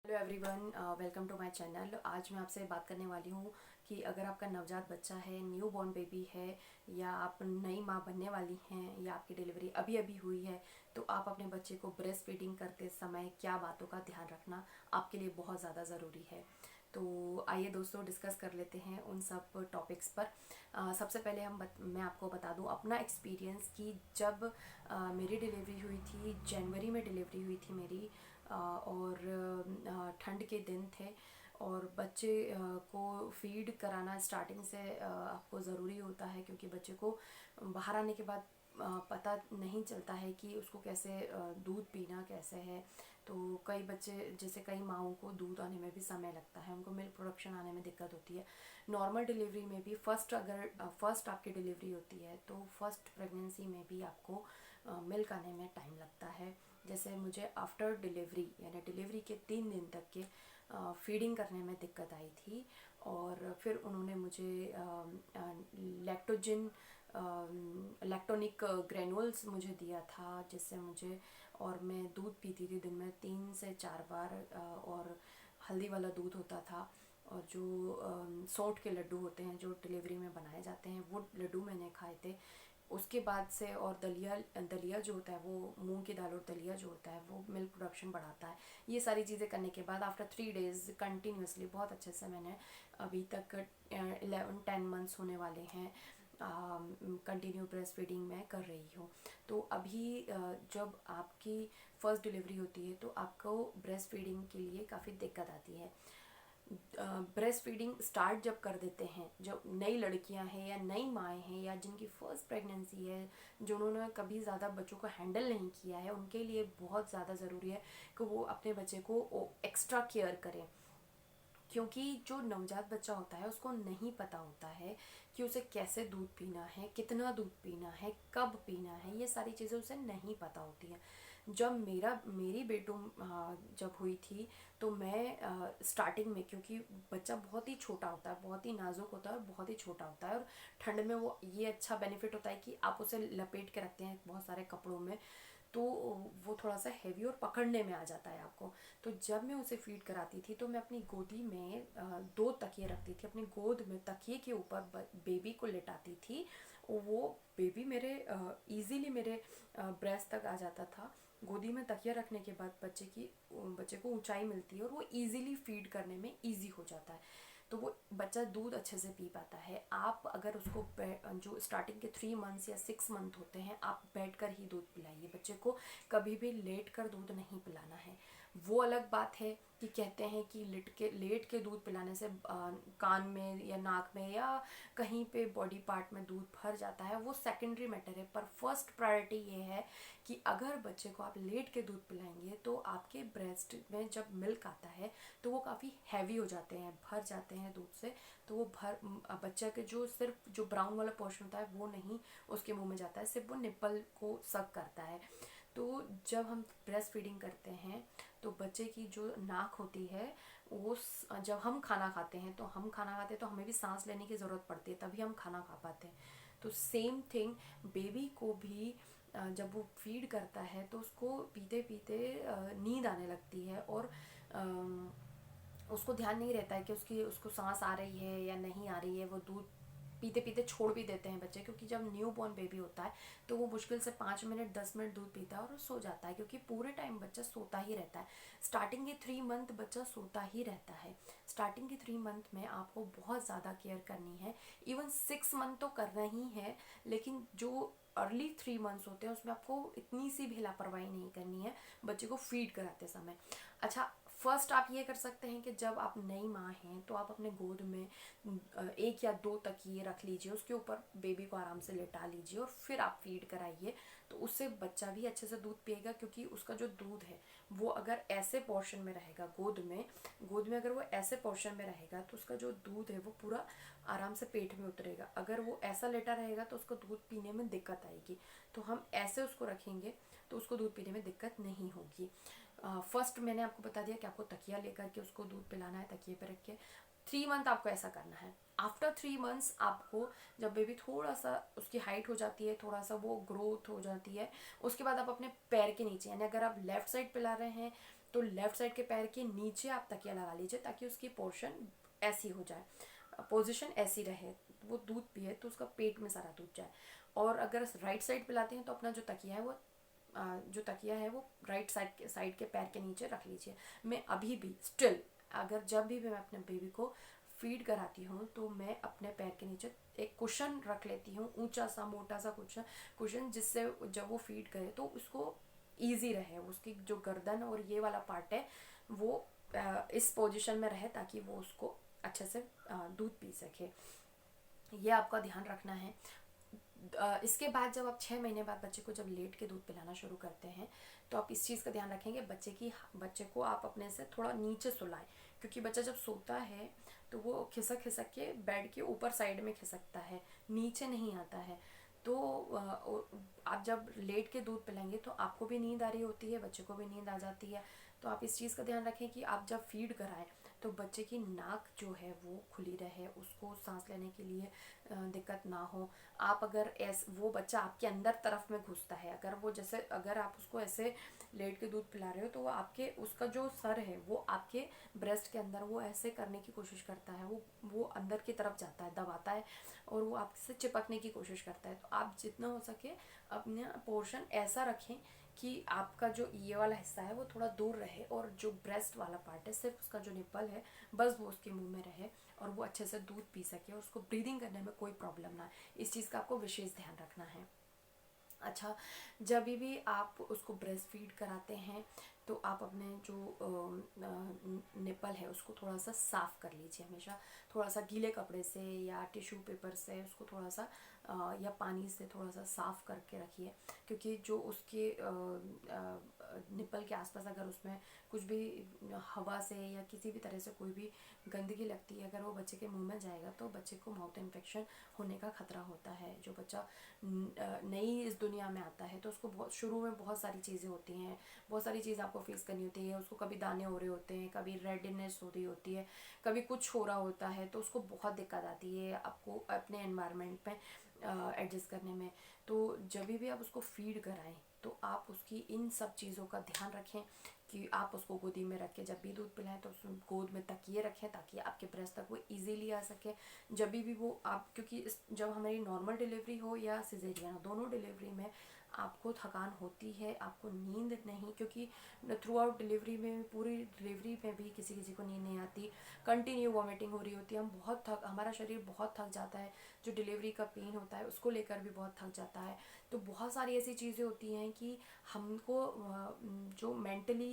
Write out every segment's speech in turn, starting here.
Hello everyone, welcome to my channel. आज मैं आपसे बात करने वाली हूँ कि अगर आपका नवजात बच्चा है, न्यू बॉर्न बेबी है, या आप नई माँ बनने वाली हैं, या आपकी डिलीवरी अभी अभी हुई है, तो आप अपने बच्चे को ब्रेस्ट फीडिंग करते समय क्या बातों का ध्यान रखना आपके लिए बहुत ज़्यादा ज़रूरी है। तो आइए दोस्तों, डिस्कस कर लेते हैं उन सब टॉपिक्स पर। सबसे पहले मैं आपको बता दूं अपना एक्सपीरियंस कि जब मेरी डिलीवरी हुई थी, जनवरी में डिलीवरी हुई थी मेरी, और ठंड के दिन थे, और बच्चे को फीड कराना स्टार्टिंग से आपको ज़रूरी होता है, क्योंकि बच्चे को बाहर आने के बाद पता नहीं चलता है कि उसको कैसे दूध पीना कैसे है। तो कई बच्चे, जैसे कई माओं को दूध आने में भी समय लगता है, उनको मिल्क प्रोडक्शन आने में दिक्कत होती है। नॉर्मल डिलीवरी में भी अगर फर्स्ट आपकी डिलीवरी होती है तो फर्स्ट प्रेगनेंसी में भी आपको मिल्क आने में टाइम लगता है। जैसे मुझे आफ्टर डिलीवरी यानी डिलीवरी के 3 दिन तक के फीडिंग करने में दिक्कत आई थी, और फिर उन्होंने मुझे लैक्टोजिन लैक्टोनिक ग्रेनुअल्स मुझे दिया था, जिससे मुझे, और मैं दूध पीती थी दिन में 3 से 4 बार, और हल्दी वाला दूध होता था, और जो सौंठ के लड्डू होते हैं जो डिलीवरी में बनाए जाते हैं, वो लड्डू मैंने खाए थे। उसके बाद से, और दलिया दलिया जो होता है, वो मूंग की दाल और दलिया जो होता है वो मिल्क प्रोडक्शन बढ़ाता है। ये सारी चीज़ें करने के बाद आफ्टर 3 डेज कंटिन्यूसली बहुत अच्छे से मैंने, अभी तक 11-10 मंथ्स होने वाले हैं, कंटिन्यू ब्रेस्ट फीडिंग मैं कर रही हूँ। तो अभी जब आपकी फर्स्ट डिलीवरी होती है तो आपको ब्रेस्ट फीडिंग के लिए काफ़ी दिक्कत आती है। ब्रेस्ट फीडिंग स्टार्ट जब कर देते हैं, जब नई लड़कियां हैं या नई माएँ हैं या जिनकी फर्स्ट प्रेगनेंसी है, जिन्होंने कभी ज़्यादा बच्चों को हैंडल नहीं किया है, उनके लिए बहुत ज़्यादा ज़रूरी है कि वो अपने बच्चे को एक्स्ट्रा केयर करें। क्योंकि जो नवजात बच्चा होता है उसको नहीं पता होता है कि उसे कैसे दूध पीना है, कितना दूध पीना है, कब पीना है, ये सारी चीज़ें उसे नहीं पता होती हैं। जब मेरी बेटू जब हुई थी, तो मैं स्टार्टिंग में, क्योंकि बच्चा बहुत ही छोटा होता है, बहुत ही नाजुक होता है और बहुत ही छोटा होता है, और ठंड में वो ये अच्छा बेनिफिट होता है कि आप उसे लपेट के रखते हैं बहुत सारे कपड़ों में, तो वो थोड़ा सा हैवी और पकड़ने में आ जाता है आपको। तो जब मैं उसे फीड कराती थी तो मैं अपनी गोदी में 2 तकिए रखती थी, अपनी गोद में तकिए के ऊपर बेबी को लेटाती थी, और वो बेबी मेरे इजीली मेरे ब्रेस्ट तक आ जाता था। गोदी में तकिया रखने के बाद बच्चे को ऊंचाई मिलती है और वो इजीली फीड करने में इजी हो जाता है, तो वो बच्चा दूध अच्छे से पी पाता है। आप अगर उसको जो स्टार्टिंग के 3 मंथ्स या 6 मंथ होते हैं, आप बैठ कर ही दूध पिलाइए बच्चे को, कभी भी लेट कर दूध नहीं पिलाना है। वो अलग बात है कि कहते हैं कि लेट के दूध पिलाने से कान में या नाक में या कहीं पे बॉडी पार्ट में दूध भर जाता है, वो सेकेंडरी मैटर है। पर फर्स्ट प्रायोरिटी ये है कि अगर बच्चे को आप लेट के दूध पिलाएंगे तो आपके ब्रेस्ट में जब मिल्क आता है तो वो काफ़ी हैवी हो जाते हैं, भर जाते हैं दूध से। तो वो बच्चा के जो सिर्फ जो ब्राउन वाला पोर्शन होता है वो नहीं उसके मुंह में जाता है, सिर्फ वो निप्पल को सक करता है। तो जब हम ब्रेस्ट फीडिंग करते हैं तो बच्चे की जो नाक होती है, जब हम खाना खाते हैं तो हमें भी सांस लेने की ज़रूरत पड़ती है, तभी हम खाना खा पाते हैं। तो सेम थिंग बेबी को भी, जब वो फीड करता है तो उसको पीते पीते नींद आने लगती है, और उसको ध्यान नहीं रहता है कि उसको सांस आ रही है या नहीं आ रही है। वो दूध पीते पीते छोड़ भी देते हैं बच्चे, क्योंकि जब न्यू बॉर्न बेबी होता है तो वो मुश्किल से 5 मिनट 10 मिनट दूध पीता है और सो जाता है, क्योंकि पूरे टाइम बच्चा सोता ही रहता है। स्टार्टिंग के 3 मंथ बच्चा सोता ही रहता है। स्टार्टिंग के 3 मंथ में आपको बहुत ज़्यादा केयर करनी है। इवन 6 मंथ तो करना ही है, लेकिन जो अर्ली 3 मंथ्स होते हैं उसमें आपको इतनी सी भी लापरवाही नहीं करनी है बच्चे को फीड कराते समय। अच्छा, फर्स्ट आप ये कर सकते हैं कि जब आप नई माँ हैं तो आप अपने गोद में 1 या 2 तकिए रख लीजिए, उसके ऊपर बेबी को आराम से लेटा लीजिए और फिर आप फीड कराइए। तो उससे बच्चा भी अच्छे से दूध पिएगा, क्योंकि उसका जो दूध है वो अगर ऐसे पोर्शन में रहेगा गोद में अगर वो ऐसे पोर्शन में रहेगा तो उसका जो दूध है वो पूरा आराम से पेट में उतरेगा। अगर वो ऐसा लेटा रहेगा तो उसको दूध पीने में दिक्कत आएगी। तो हम ऐसे उसको रखेंगे तो उसको दूध पीने में दिक्कत नहीं होगी। फर्स्ट मैंने आपको बता दिया कि आपको तकिया लेकर के उसको दूध पिलाना है, तकिए पे रख के। 3 मंथ आपको ऐसा करना है। आफ्टर 3 मंथ्स आपको, जब बेबी थोड़ा सा उसकी हाइट हो जाती है, थोड़ा सा वो ग्रोथ हो जाती है, उसके बाद आप अपने पैर के नीचे, यानी अगर आप लेफ्ट साइड पिला रहे हैं तो लेफ़्ट साइड के पैर के नीचे आप तकिया लगा लीजिए ताकि उसकी पोर्शन ऐसी हो जाए, पोजीशन ऐसी रहे, वो दूध पिए तो उसका पेट में सारा दूध जाए। और अगर राइट साइड पिलाते हैं तो अपना जो तकिया है वो राइट साइड के पैर के नीचे रख लीजिए। मैं अभी भी स्टिल अगर जब भी मैं अपने बेबी को फीड कराती हूँ तो मैं अपने पैर के नीचे एक कुशन रख लेती हूँ, ऊंचा सा मोटा सा कुशन जिससे जब वो फीड करे तो उसको ईजी रहे, उसकी जो गर्दन और ये वाला पार्ट है वो इस पोजीशन में रहे ताकि वो उसको अच्छे से दूध पी सके। ये आपका ध्यान रखना है। इसके बाद जब आप 6 महीने बाद बच्चे को जब लेट के दूध पिलाना शुरू करते हैं तो आप इस चीज़ का ध्यान रखेंगे बच्चे को आप अपने से थोड़ा नीचे सुलाएं, क्योंकि बच्चा जब सोता है तो वो खिसक खिसक के बेड के ऊपर साइड में खिसकता है, नीचे नहीं आता है। तो आप जब लेट के दूध पिलाएंगे तो आपको भी नींद आ रही होती है, बच्चे को भी नींद आ जाती है। तो आप इस चीज़ का ध्यान रखें कि आप जब फीड कराएं तो बच्चे की नाक जो है वो खुली रहे, उसको सांस लेने के लिए दिक्कत ना हो। आप अगर वो बच्चा आपके अंदर तरफ में घुसता है, अगर आप उसको ऐसे लेट के दूध पिला रहे हो तो वो आपके उसका जो सर है वो आपके ब्रेस्ट के अंदर वो ऐसे करने की कोशिश करता है, वो अंदर की तरफ जाता है, दबाता है और वो आपसे चिपकने की कोशिश करता है। तो आप जितना हो सके अपना पोर्शन ऐसा रखें कि आपका जो ये वाला हिस्सा है वो थोड़ा दूर रहे और जो ब्रेस्ट वाला पार्ट है सिर्फ उसका जो निप्पल है बस वो उसके मुंह में रहे और वो अच्छे से दूध पी सके और उसको ब्रीदिंग करने में कोई प्रॉब्लम ना है। इस चीज़ का आपको विशेष ध्यान रखना है। अच्छा, जब भी आप उसको ब्रेस्ट फीड कराते हैं तो आप अपने जो निपल है उसको थोड़ा सा साफ़ कर लीजिए, हमेशा थोड़ा सा गीले कपड़े से या टिश्यू पेपर से उसको थोड़ा सा या पानी से थोड़ा सा साफ़ करके रखिए, क्योंकि जो उसके निपल के आसपास अगर उसमें कुछ भी हवा से या किसी भी तरह से कोई भी गंदगी लगती है, अगर वो बच्चे के मुंह में जाएगा तो बच्चे को माउथ इन्फेक्शन होने का खतरा होता है। जो बच्चा नई इस दुनिया में आता है तो उसको बहुत शुरू में बहुत सारी चीज़ें होती हैं, बहुत सारी चीज़ आपको फेस करनी होती है। उसको कभी दाने हो रहे होते हैं, कभी रेडनेस हो रही होती है, कभी कुछ हो रहा होता है, तो उसको बहुत दिक्कत आती है आपको अपने एनवायरनमेंट में एडजस्ट करने में। तो जब भी आप उसको फीड कराएं तो आप उसकी इन सब चीज़ों का ध्यान रखें कि आप उसको गोदी में रख के जब भी दूध पिलाएं तो उसमें गोद में तकिए रखें ताकि आपके ब्रेस्ट तक वो इजीली आ सके। जब भी वो आप क्योंकि जब हमारी नॉर्मल डिलीवरी हो या सिजेरियन हो, दोनों डिलीवरी में आपको थकान होती है, आपको नींद नहीं, क्योंकि थ्रू आउट डिलीवरी में पूरी डिलीवरी में भी किसी किसी को नींद नहीं आती, कंटिन्यू वॉमिटिंग हो रही होती है, हमारा शरीर बहुत थक जाता है, जो डिलीवरी का पेन होता है उसको लेकर भी बहुत थक जाता है। तो बहुत सारी ऐसी चीज़ें होती हैं कि हमको जो मेंटली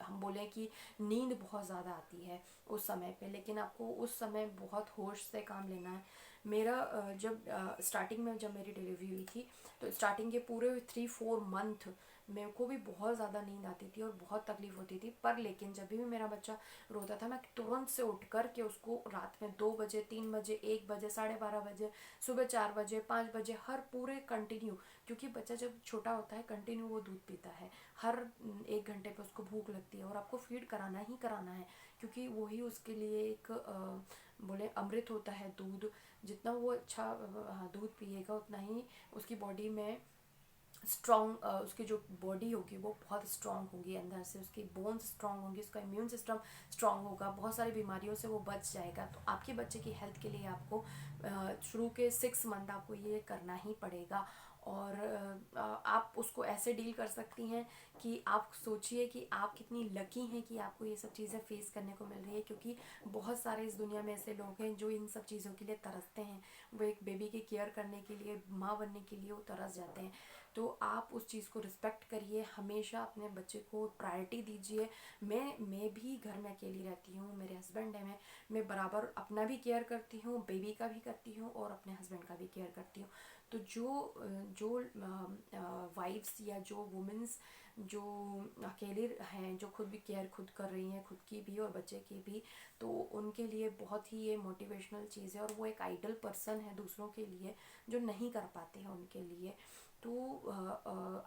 हम बोले कि नींद बहुत ज़्यादा आती है उस समय पे, लेकिन आपको उस समय बहुत होश से काम लेना है। मेरा जब स्टार्टिंग में जब मेरी डिलीवरी हुई थी तो स्टार्टिंग के पूरे 3-4 मंथ मेरे को भी बहुत ज़्यादा नींद आती थी और बहुत तकलीफ होती थी, पर लेकिन जब भी मेरा बच्चा रोता था मैं तुरंत से उठ कर के उसको रात में 2 बजे, 3 बजे, 1 बजे, 12:30 बजे, सुबह 4 बजे, 5 बजे, हर पूरे कंटिन्यू, क्योंकि बच्चा जब छोटा होता है कंटिन्यू वो दूध पीता है, हर 1 घंटे पे उसको भूख लगती है और आपको फीड कराना ही कराना है, क्योंकि वही उसके लिए एक बोले अमृत होता है दूध। जितना वो अच्छा दूध पिएगा उतना ही उसकी बॉडी में स्ट्रॉन्ग, उसकी जो बॉडी होगी वो बहुत स्ट्रॉन्ग होगी, अंदर से उसकी बोन्स स्ट्रॉन्ग होंगी, उसका इम्यून सिस्टम स्ट्रॉन्ग होगा, बहुत सारी बीमारियों से वो बच जाएगा। तो आपके बच्चे की हेल्थ के लिए आपको शुरू के 6 मंथ आपको ये करना ही पड़ेगा। और आप उसको ऐसे डील कर सकती हैं कि आप सोचिए कि आप कितनी लकी हैं कि आपको ये सब चीज़ें फेस करने को मिल रही है, क्योंकि बहुत सारे इस दुनिया में ऐसे लोग हैं जो इन सब चीज़ों के लिए तरसते हैं, वो एक बेबी की केयर करने के लिए, माँ बनने के लिए वो तरस जाते हैं। तो आप उस चीज़ को रिस्पेक्ट करिए, हमेशा अपने बच्चे को प्रायोरिटी दीजिए। मैं भी घर में अकेली रहती हूँ, मेरे हस्बैंड है, मैं बराबर अपना भी केयर करती हूँ, बेबी का भी करती हूँ और अपने हस्बैंड का भी केयर करती हूँ। तो जो वाइफ्स या जो वुमेंस जो अकेले हैं, जो खुद भी केयर खुद कर रही हैं, खुद की भी और बच्चे की भी, तो उनके लिए बहुत ही ये मोटिवेशनल चीज़ है और वो एक आइडल पर्सन है दूसरों के लिए जो नहीं कर पाते हैं उनके लिए। तो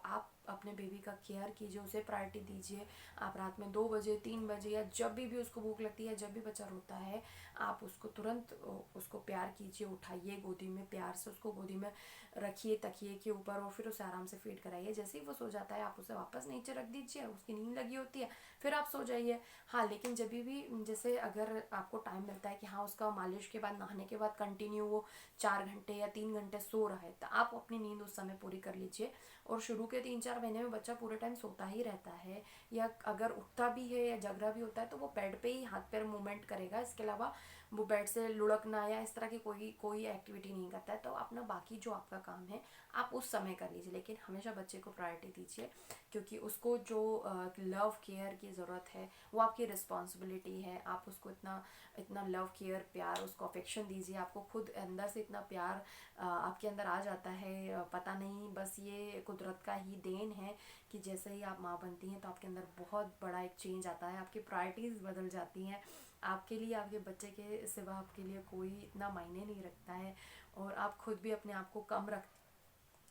आप अपने बेबी का केयर कीजिए, उसे प्रायोरिटी दीजिए। आप रात में 2 बजे 3 बजे या जब भी उसको भूख लगती है, जब भी बच्चा रोता है, आप उसको तुरंत उसको प्यार कीजिए, उठाइए गोदी में, प्यार से उसको गोदी में रखिए तकिए के ऊपर, और फिर उसे आराम से फीड कराइए। जैसे ही वो सो जाता है आप उसे वापस नीचे रख दीजिए, उसकी नींद लगी होती है, फिर आप सो जाइए। हाँ, लेकिन जब भी जैसे अगर आपको टाइम मिलता है कि हाँ उसका मालिश के बाद, नहाने के बाद कंटिन्यू वो 4 घंटे या 3 घंटे सो रहा है, तो आप अपनी नींद उस समय पूरी कर लीजिए। और शुरू के 3-4 महीने में बच्चा पूरे टाइम सोता ही रहता है, या अगर उठता भी है या जग रहा भी होता है तो वो बेड पे ही हाथ पैर मूवमेंट करेगा, इसके अलावा वो बेड से लुढ़कना या इस तरह की कोई कोई एक्टिविटी नहीं करता है। तो अपना बाकी जो आपका काम है आप उस समय कर लीजिए, लेकिन हमेशा बच्चे को प्रायोरिटी दीजिए, क्योंकि उसको जो लव केयर की ज़रूरत है वो आपकी रिस्पॉन्सिबिलिटी है। आप उसको इतना इतना लव केयर प्यार उसको अफेक्शन दीजिए, आपको खुद अंदर से इतना प्यार आपके अंदर आ जाता है, पता नहीं, बस ये कुदरत का ही देन है कि जैसे ही आप माँ बनती हैं तो आपके अंदर बहुत बड़ा एक चेंज आता है, आपकी प्रायोरिटीज़ बदल जाती हैं। आपके लिए आपके बच्चे के सिवा आपके लिए कोई इतना मायने नहीं रखता है, और आप खुद भी अपने आप को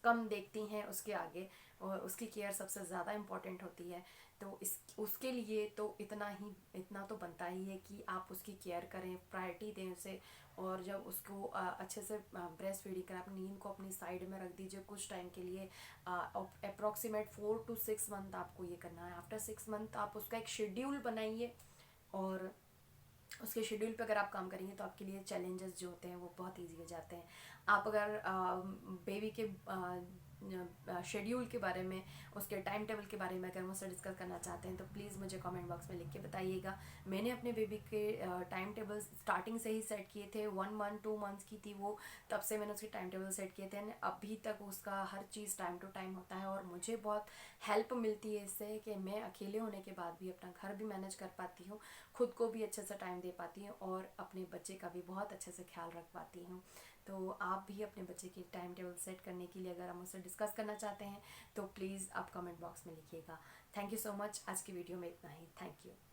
कम देखती हैं उसके आगे, और उसकी केयर सबसे ज़्यादा इम्पॉर्टेंट होती है। तो इस उसके लिए तो इतना तो बनता ही है कि आप उसकी केयर करें, प्रायोरिटी दें उसे। और जब उसको अच्छे से ब्रेस्ट फीडिंग करें, अपनी नींद को अपनी साइड में रख दीजिए कुछ टाइम के लिए। अप्रॉक्सीमेट 4 to 6 मंथ आपको ये करना है। आफ्टर 6 मंथ आप उसका एक शेड्यूल बनाइए, और उसके शेड्यूल पे अगर आप काम करेंगे तो आपके लिए चैलेंजेस जो होते हैं वो बहुत इजी हो जाते हैं। आप अगर बेबी के शेड्यूल के बारे में, उसके टाइम टेबल के बारे में अगर मुझसे डिस्कस करना चाहते हैं तो प्लीज़ मुझे कमेंट बॉक्स में लिख के बताइएगा। मैंने अपने बेबी के टाइम टेबल स्टार्टिंग से ही सेट किए थे, 1 मंथ 2 मंथ्स की थी वो, तब से मैंने उसके टाइम टेबल सेट किए थे। अभी तक उसका हर चीज़ टाइम टू टाइम होता है, और मुझे बहुत हेल्प मिलती है इससे कि मैं अकेले होने के बाद भी अपना घर भी मैनेज कर पाती हूँ, खुद को भी अच्छे से टाइम दे पाती हूँ, और अपने बच्चे का भी बहुत अच्छे से ख्याल रख पाती हूँ। तो आप भी अपने बच्चे की टाइम टेबल सेट करने के लिए अगर आप मुझसे डिस्कस करना चाहते हैं तो प्लीज़ आप कमेंट बॉक्स में लिखिएगा। Thank you so much. आज की वीडियो में इतना ही। Thank you.